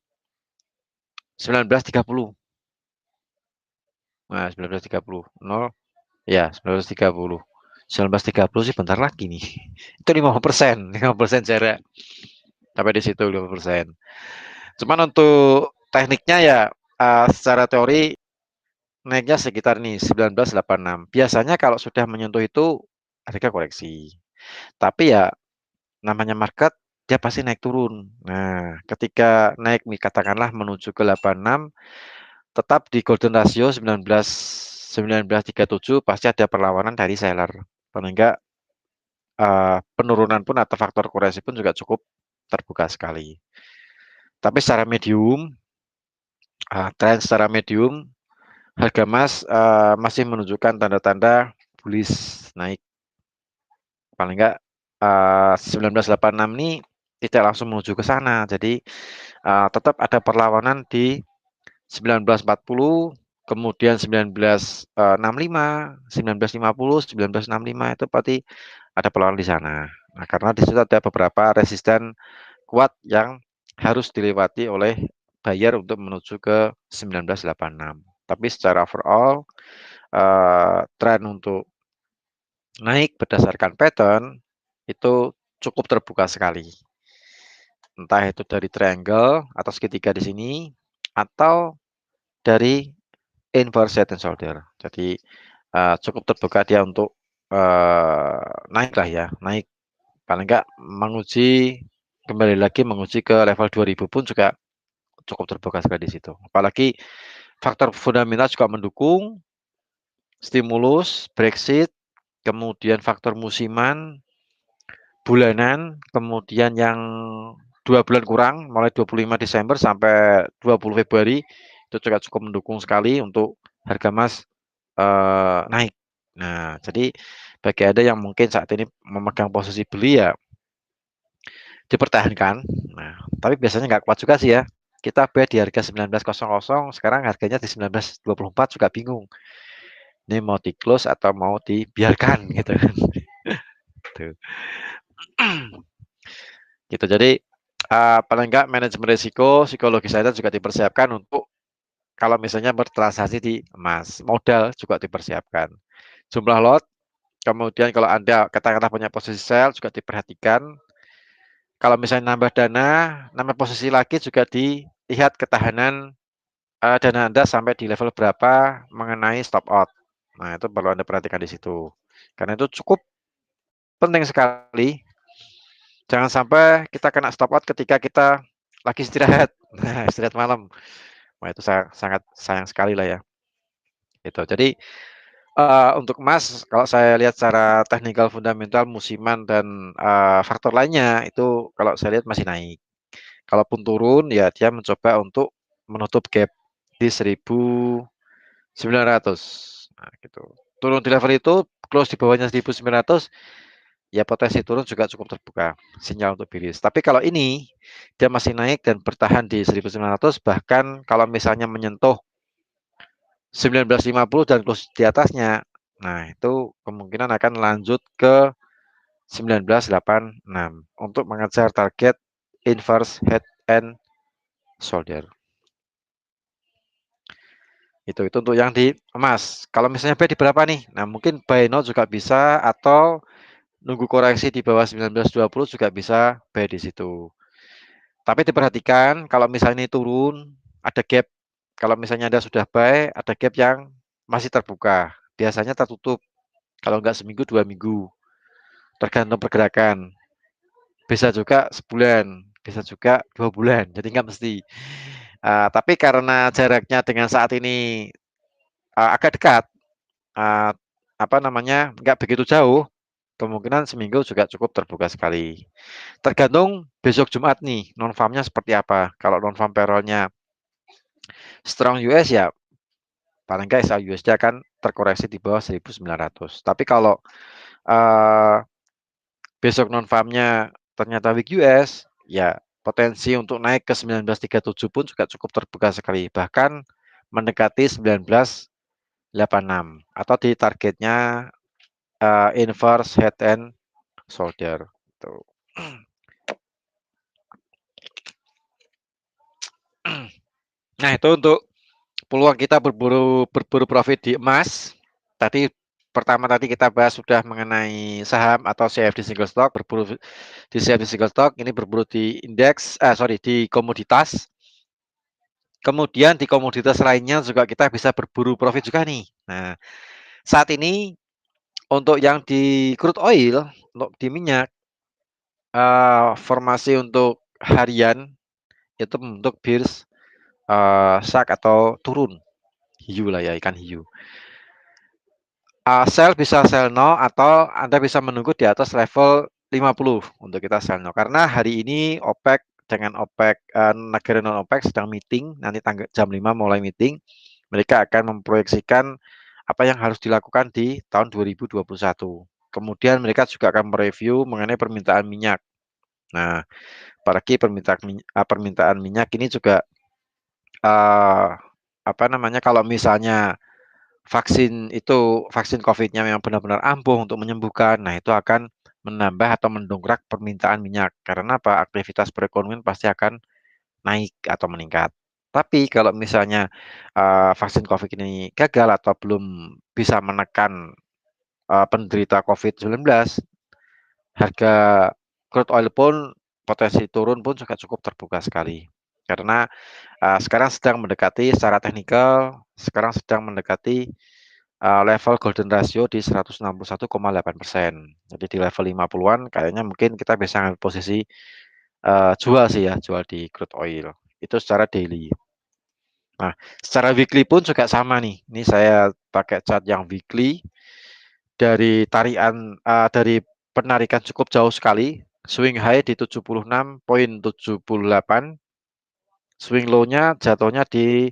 1930. Nah, 1930. 0 ya, 1930. 1930 sih bentar lagi nih. Itu 50%, 50% jarak. Sampai di situ 50%. Cuman untuk tekniknya ya secara teori naiknya sekitar nih 1986. Biasanya kalau sudah menyentuh itu harga koreksi. Tapi ya namanya market dia pasti naik turun. Nah, ketika naik katakanlah menuju ke 86 tetap di golden ratio 1937 pasti ada perlawanan dari seller. Paling enggak penurunan pun atau faktor koreksi pun juga cukup terbuka sekali. Tapi secara medium, tren secara medium harga emas, masih menunjukkan tanda-tanda bullish naik. Paling enggak, 1986 ini tidak langsung menuju ke sana. Jadi, tetap ada perlawanan di 1940, kemudian 1965, 1950, 1965 itu berarti ada perlawanan di sana. Nah, karena di situ ada beberapa resisten kuat yang harus dilewati oleh buyer untuk menuju ke 1986. Tapi secara overall, tren untuk naik berdasarkan pattern itu cukup terbuka sekali. Entah itu dari triangle atau segitiga di sini atau dari inverse head and shoulder. Jadi, cukup terbuka dia untuk, naik lah ya, naik paling enggak menguji kembali lagi menguji ke level 2000 pun juga cukup terbuka sekali di situ. Apalagi faktor fundamental juga mendukung, stimulus, Brexit, kemudian faktor musiman, bulanan, kemudian yang 2 bulan kurang, mulai 25 Desember sampai 20 Februari, itu juga cukup mendukung sekali untuk harga emas, naik. Nah, jadi bagi Anda yang mungkin saat ini memegang posisi beli ya dipertahankan. Nah, tapi biasanya nggak kuat juga sih ya. Kita buy di harga 19.00, sekarang harganya di 19.24 juga bingung. Ini mau di-close atau mau dibiarkan gitu kan. Tuh. Gitu. Jadi, paling enggak manajemen risiko, psikologi saya juga dipersiapkan untuk kalau misalnya bertransaksi di emas. Modal juga dipersiapkan. Jumlah lot, kemudian kalau Anda katakanlah punya posisi sell juga diperhatikan. Kalau misalnya nambah dana, nambah posisi lagi juga dilihat ketahanan, dana Anda sampai di level berapa mengenai stop out. Nah, itu perlu Anda perhatikan di situ. Karena itu cukup penting sekali. Jangan sampai kita kena stop out ketika kita lagi istirahat. Nah, istirahat malam. Wah, itu sangat sayang sekali lah ya. Itu. Jadi, untuk emas kalau saya lihat secara teknikal fundamental musiman dan, faktor lainnya itu kalau saya lihat masih naik. Kalaupun turun ya dia mencoba untuk menutup gap di 1900. Nah, gitu. Turun di level itu, close di bawahnya 1900, ya potensi turun juga cukup terbuka, sinyal untuk bearish. Tapi kalau ini dia masih naik dan bertahan di 1900, bahkan kalau misalnya menyentuh 1950 dan close di atasnya, nah itu kemungkinan akan lanjut ke 1986 untuk mengejar target inverse head and shoulder. Itu untuk yang di emas. Kalau misalnya buy di berapa nih? Nah, mungkin buy now juga bisa atau nunggu koreksi di bawah 1920 juga bisa buy di situ. Tapi diperhatikan kalau misalnya ini turun, ada gap. Kalau misalnya Anda sudah buy, ada gap yang masih terbuka. Biasanya tertutup. Kalau enggak seminggu, 2 minggu. Tergantung pergerakan. Bisa juga sebulan, bisa juga 2 bulan. Jadi nggak mesti. Tapi karena jaraknya dengan saat ini agak dekat, uh, apa namanya, nggak begitu jauh, kemungkinan seminggu juga cukup terbuka sekali. Tergantung besok Jumat nih, non farmnya seperti apa. Kalau non farm payroll-nya strong US ya paling nggak SHUSD akan terkoreksi di bawah 1900. Tapi kalau uh, besok non farmnya ternyata weak US, ya potensi untuk naik ke 1937 pun juga cukup terbuka sekali. Bahkan mendekati 1986 atau di targetnya inverse head and shoulder. Tuh. Nah, itu untuk peluang kita berburu profit di emas. Tadi pertama tadi kita bahas sudah mengenai saham atau CFD single stock, berburu di CFD single stock, ini berburu di indeks, di komoditas. Kemudian di komoditas lainnya juga kita bisa berburu profit juga nih. Nah, saat ini untuk yang di crude oil, untuk di minyak, formasi untuk harian itu membentuk bearish shark atau turun hiu lah ya, ikan hiu. Sell bisa sell no atau Anda bisa menunggu di atas level 50 untuk kita sell no. Karena hari ini OPEC dengan OPEC negara non OPEC sedang meeting, nanti jam 5 mulai meeting. mereka akan memproyeksikan apa yang harus dilakukan di tahun 2021. Kemudian mereka juga akan mereview mengenai permintaan minyak. Nah, apalagi permintaan minyak ini juga, apa namanya, kalau misalnya vaksin COVID-nya memang benar-benar ampuh untuk menyembuhkan, nah itu akan menambah atau mendongkrak permintaan minyak. Karena apa? Aktivitas perekonomian pasti akan naik atau meningkat. Tapi kalau misalnya, vaksin COVID ini gagal atau belum bisa menekan, penderita COVID-19, harga crude oil pun potensi turun pun juga cukup terbuka sekali. Karena, sekarang sedang mendekati secara teknikal, sekarang sedang mendekati, level golden ratio di 161,8%. Jadi di level 50-an kayaknya mungkin kita bisa ngambil posisi, jual sih ya, jual di crude oil. Itu secara daily. Nah, secara weekly pun juga sama nih. Ini saya pakai chart yang weekly dari dari penarikan cukup jauh sekali, swing high di 76,78, swing low-nya jatuhnya di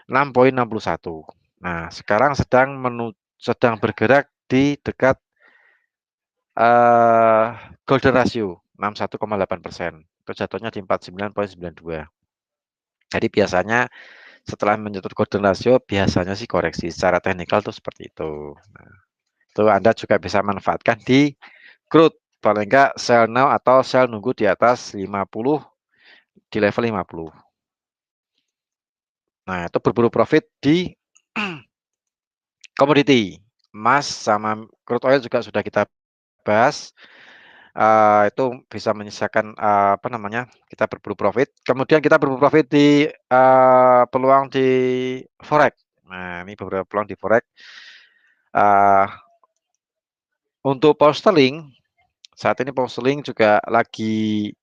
6,61. Nah, sekarang sedang bergerak di dekat, eee, golden ratio 61,8%. Itu jatuhnya di 49,92. Jadi biasanya setelah menyentuh golden ratio biasanya sih koreksi, secara teknikal tuh seperti itu. Nah, itu Anda juga bisa manfaatkan di crude, paling enggak sell now atau sell nunggu di atas 50, di level 50. Nah, itu berburu profit di komoditi. Emas sama crude oil juga sudah kita bahas, itu bisa menyisakan, apa namanya, kita berburu profit. Kemudian kita berburu profit di, peluang di forex. Nah, ini beberapa peluang di forex. Eee, untuk pound sterling, saat ini pound sterling juga lagi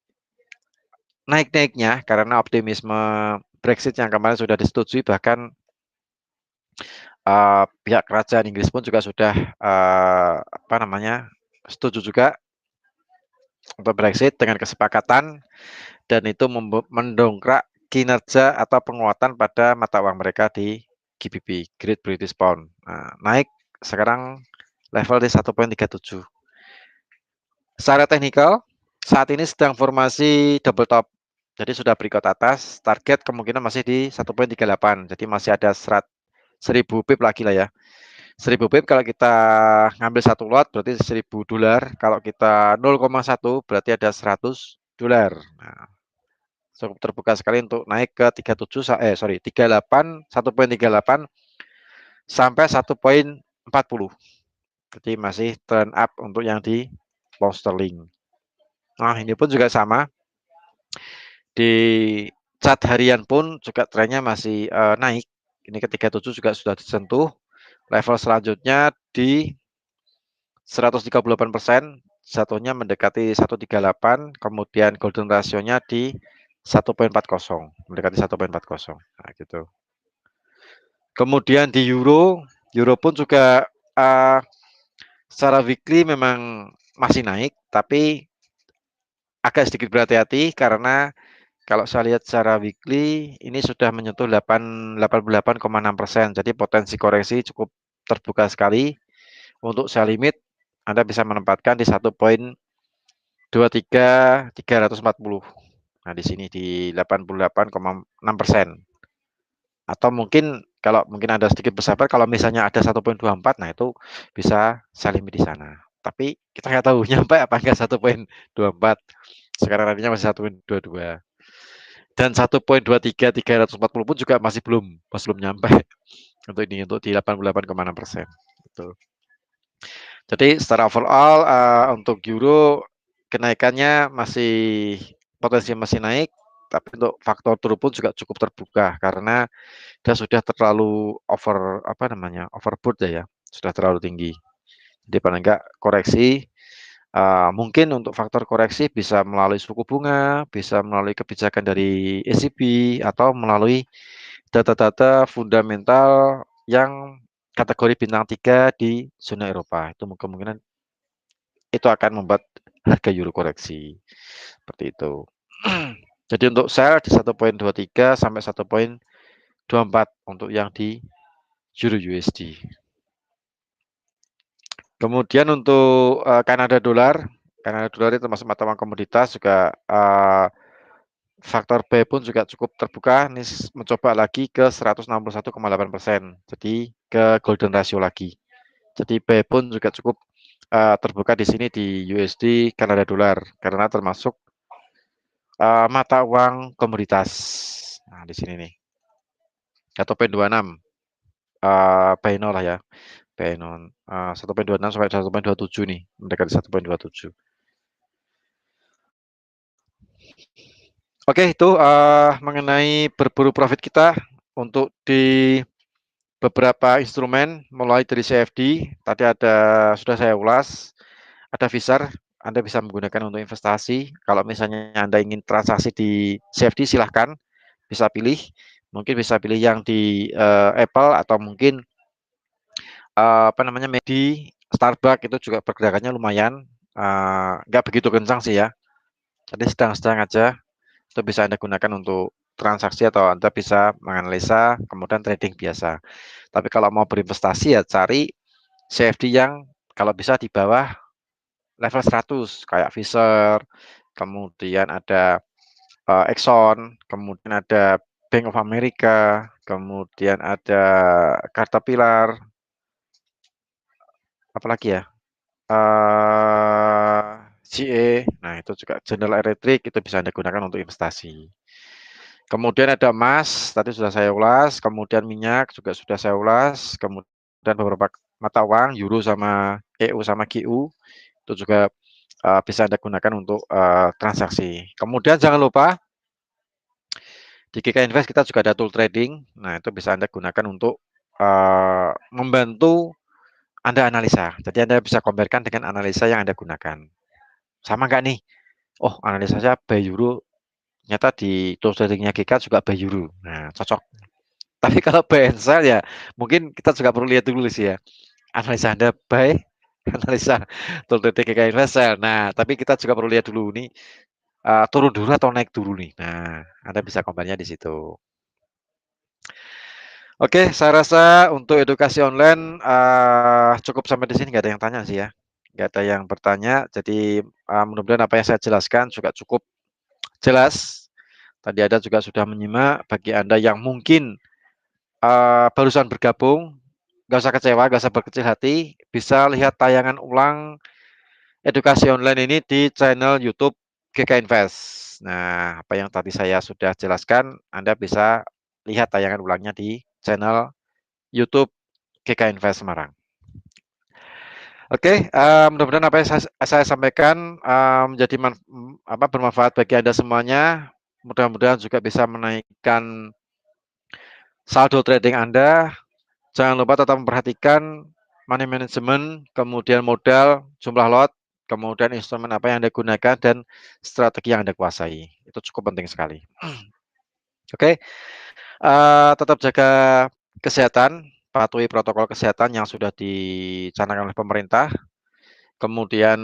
naik-naiknya karena optimisme Brexit yang kemarin sudah disetujui, bahkan, pihak kerajaan Inggris pun juga sudah, apa namanya, setuju juga untuk Brexit dengan kesepakatan, dan itu mendongkrak kinerja atau penguatan pada mata uang mereka di GBP, Great British Pound. Nah, naik sekarang level di 1,37. Secara teknikal, saat ini sedang formasi double top. Jadi sudah breakout atas, target kemungkinan masih di 1,38. Jadi masih ada 1000 pip lagi lah ya. 1000 pip kalau kita ngambil satu lot berarti $1.000. Kalau kita 0,1 berarti ada $100. Nah, cukup terbuka sekali untuk naik ke 38, 1,38 sampai 1,40. Jadi masih turn up untuk yang di pound sterling. Nah, ini pun juga sama. Di chart harian pun juga trennya masih, naik. Ini ke 37 juga sudah disentuh. Level selanjutnya di 138%, jatuhnya mendekati 138, kemudian golden ratio-nya di 1,40, mendekati 1,40. Nah, gitu. Kemudian di euro, euro pun juga, secara weekly memang masih naik, tapi agak sedikit berhati-hati karena kalau saya lihat secara weekly ini sudah menyentuh 88,6%. Jadi potensi koreksi cukup terbuka sekali. Untuk sell limit Anda bisa menempatkan di 1,23340. Nah, di sini di 88,6%. Atau mungkin kalau mungkin Anda sedikit bersabar, kalau misalnya ada 1,24, nah itu bisa sell limit di sana. Tapi kita nggak tahu nyampe apa enggak 1,24. Sekarang nantinya masih 1,22. Dan 1,23340 pun juga masih belum nyampe untuk ini, untuk di 88,6%. Gitu. Jadi secara overall, untuk euro kenaikannya potensi masih naik, tapi untuk faktor turun pun juga cukup terbuka karena dia sudah terlalu overbought ya, sudah terlalu tinggi. Jadi paling enggak koreksi, mungkin untuk faktor koreksi bisa melalui suku bunga, bisa melalui kebijakan dari ECB, atau melalui data-data fundamental yang kategori bintang 3 di zona Eropa. Itu kemungkinan itu akan membuat harga euro koreksi, seperti itu. Jadi untuk sell di 1,23 sampai 1,24 untuk yang di Euro USD. Kemudian untuk Kanada dolar itu termasuk mata uang komoditas juga faktor B pun juga cukup terbuka. Ini mencoba lagi ke 161,8%. Jadi ke golden ratio lagi. Jadi B pun juga cukup terbuka di sini di USD Kanada dolar karena termasuk mata uang komoditas. Nah, di sini nih. 1,26 buy now lah ya. Buy now 1,26 sampai 1,27 nih, mendekati 1,27. Oke, itu mengenai berburu profit kita untuk di beberapa instrumen mulai dari CFD tadi sudah saya ulas, ada VISAR, Anda bisa menggunakan untuk investasi. Kalau misalnya Anda ingin transaksi di CFD silahkan bisa pilih, mungkin bisa pilih yang di Apple atau mungkin apa namanya di Starbucks itu juga pergerakannya lumayan, nggak begitu kencang sih ya. Jadi sedang-sedang aja. Itu bisa Anda gunakan untuk transaksi atau Anda bisa menganalisa kemudian trading biasa. Tapi kalau mau berinvestasi ya cari CFD yang kalau bisa di bawah level 100 kayak Pfizer, kemudian ada Exxon, kemudian ada Bank of America, kemudian ada Caterpillar, apalagi ya? GE, nah itu juga General Electric itu bisa Anda gunakan untuk investasi. Kemudian ada emas, tadi sudah saya ulas, kemudian minyak juga sudah saya ulas, kemudian beberapa mata uang, euro sama EU sama GU, itu juga bisa Anda gunakan untuk transaksi. Kemudian jangan lupa di GK Invest kita juga ada tool trading, nah itu bisa Anda gunakan untuk membantu Anda analisa. Jadi Anda bisa comparekan dengan analisa yang Anda gunakan. Sama nggak nih? Oh, analisa saya buy euro, ternyata di tool tradingnya GK juga buy euro. Nah, cocok. Tapi kalau buy and sell ya mungkin kita juga perlu lihat dulu sih ya. Analisa Anda buy, analisa tool trading GK Invest sell. Nah, tapi kita juga perlu lihat dulu nih turun dulu atau naik dulu nih. Nah, Anda bisa compare-nya di situ. Oke, saya rasa untuk edukasi online cukup sampai di sini, nggak ada yang tanya sih ya. Nggak ada yang bertanya, jadi mudah-mudahan apa yang saya jelaskan juga cukup jelas. Tadi Anda juga sudah menyimak. Bagi Anda yang mungkin barusan bergabung, nggak usah kecewa, nggak usah berkecil hati, bisa lihat tayangan ulang edukasi online ini di channel YouTube GK Invest. Nah, apa yang tadi saya sudah jelaskan, Anda bisa lihat tayangan ulangnya di channel YouTube GK Invest Semarang. Oke, mudah-mudahan apa yang saya sampaikan menjadi bermanfaat bagi Anda semuanya. Mudah-mudahan juga bisa menaikkan saldo trading Anda. Jangan lupa tetap memperhatikan money management, kemudian modal, jumlah lot, kemudian instrumen apa yang Anda gunakan, dan strategi yang Anda kuasai. Itu cukup penting sekali. Oke, tetap jaga kesehatan, patuhi protokol kesehatan yang sudah dicanangkan oleh pemerintah. Kemudian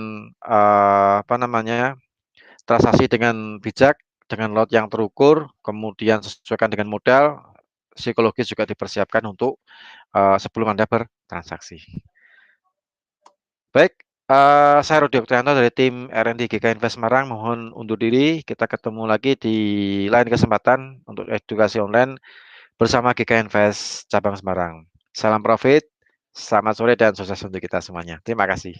transaksi dengan bijak, dengan lot yang terukur, kemudian sesuaikan dengan modal, psikologis juga dipersiapkan untuk sebelum Anda bertransaksi. Baik, saya Rudi Oktavianto dari tim R&D GK Invest Semarang mohon undur diri. Kita ketemu lagi di lain kesempatan untuk edukasi online bersama GK Invest Cabang Semarang. Salam profit, selamat sore dan sukses untuk kita semuanya. Terima kasih.